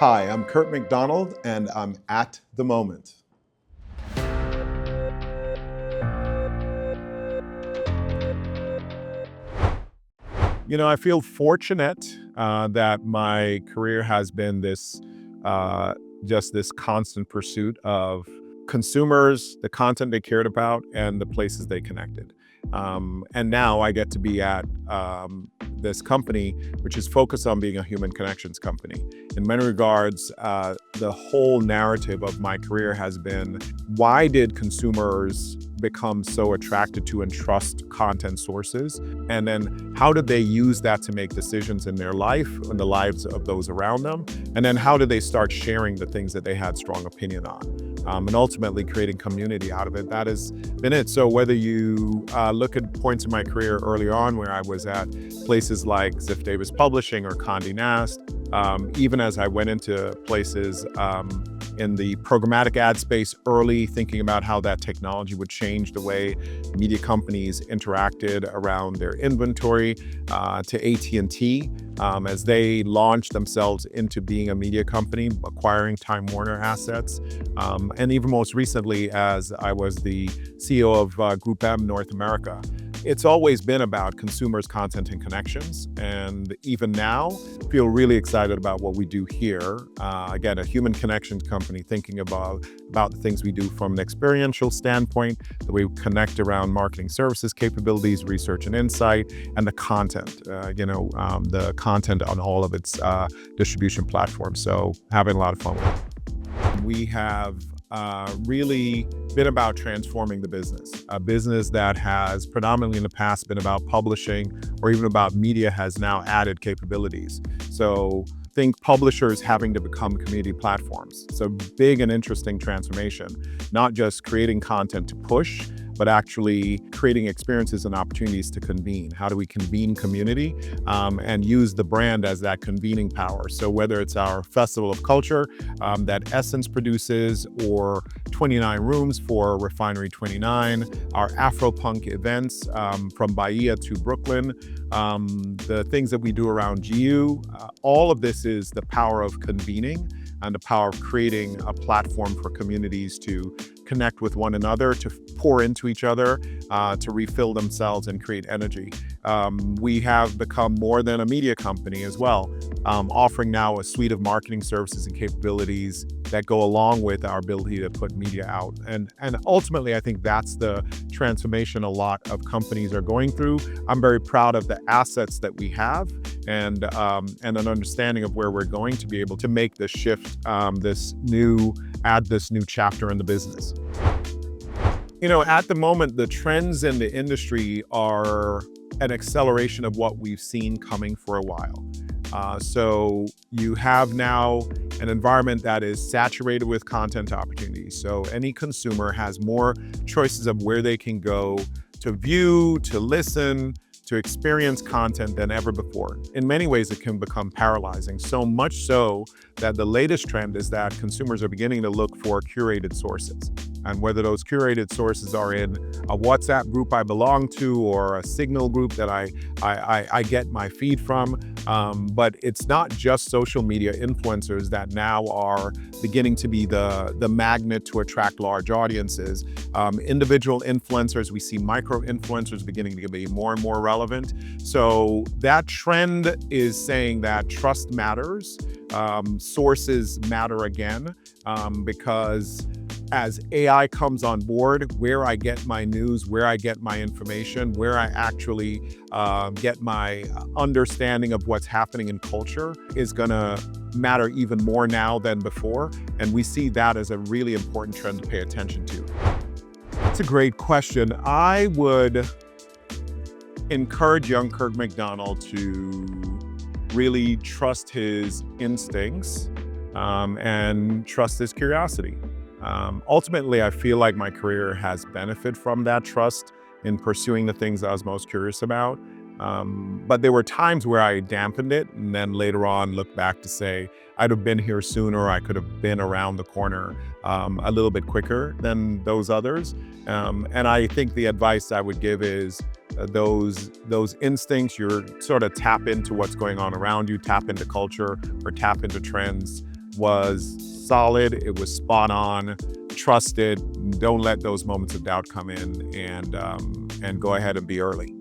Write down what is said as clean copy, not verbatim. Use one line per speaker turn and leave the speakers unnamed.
Hi, I'm Kirk McDonald, and I'm at the moment. I feel fortunate that my career has been just this constant pursuit of consumers, the content they cared about, and the places they connected. And now I get to be at this company, which is focused on being a human connections company. In many regards, the whole narrative of my career has been, why did consumers become so attracted to and trust content sources? And then how did they use that to make decisions in their life and the lives of those around them? And then how did they start sharing the things that they had strong opinion on? And ultimately creating community out of it. That has been it. So whether you look at points in my career early on where I was at places like Ziff Davis Publishing or Condé Nast, even as I went into places in the programmatic ad space early, thinking about how that technology would change the way media companies interacted around their inventory, to AT&T, as they launched themselves into being a media company, acquiring Time Warner assets, and even most recently as I was the CEO of Group M North America. It's always been about consumers, content, and connections. And even now, feel really excited about what we do here. Again, a human connections company thinking about the things we do from an experiential standpoint, the way we connect around marketing services capabilities, research and insight, and the content, the content on all of its distribution platforms. So having a lot of fun with it. We have really been about transforming the business. A business that has predominantly in the past been about publishing or even about media has now added capabilities. So think publishers having to become community platforms. It's a big and interesting transformation, not just creating content to push, but actually creating experiences and opportunities to convene. How do we convene community and use the brand as that convening power? So whether it's our Festival of Culture that Essence produces, or 29 Rooms for Refinery 29, our Afropunk events from Bahia to Brooklyn, the things that we do around GU, all of this is the power of convening and the power of creating a platform for communities to connect with one another, to pour into each other, to refill themselves and create energy. We have become more than a media company as well, offering now a suite of marketing services and capabilities that go along with our ability to put media out. And ultimately, I think that's the transformation a lot of companies are going through. I'm very proud of the assets that we have and an understanding of where we're going to be able to make this shift, add this new chapter in the business. At the moment, the trends in the industry are an acceleration of what we've seen coming for a while. So you have now an environment that is saturated with content opportunities. So any consumer has more choices of where they can go to view, to listen, to experience content than ever before. In many ways, it can become paralyzing, so much so that the latest trend is that consumers are beginning to look for curated sources. And whether those curated sources are in a WhatsApp group I belong to or a Signal group that I get my feed from, but it's not just social media influencers that now are beginning to be the magnet to attract large audiences. Individual influencers, we see micro influencers beginning to be more and more relevant. So that trend is saying that trust matters, sources matter again, because as AI comes on board, where I get my news, where I get my information, where I actually get my understanding of what's happening in culture is gonna matter even more now than before. And we see that as a really important trend to pay attention to. It's a great question. I would encourage young Kirk McDonald to really trust his instincts and trust his curiosity. Ultimately, I feel like my career has benefited from that trust in pursuing the things I was most curious about. But there were times where I dampened it and then later on looked back to say, I'd have been here sooner, I could have been around the corner a little bit quicker than those others. And I think the advice I would give is those instincts, you're sort of tap into what's going on around you, tap into culture or tap into trends. was solid. It was spot on. Trust it. Don't let those moments of doubt come in, and go ahead and be early.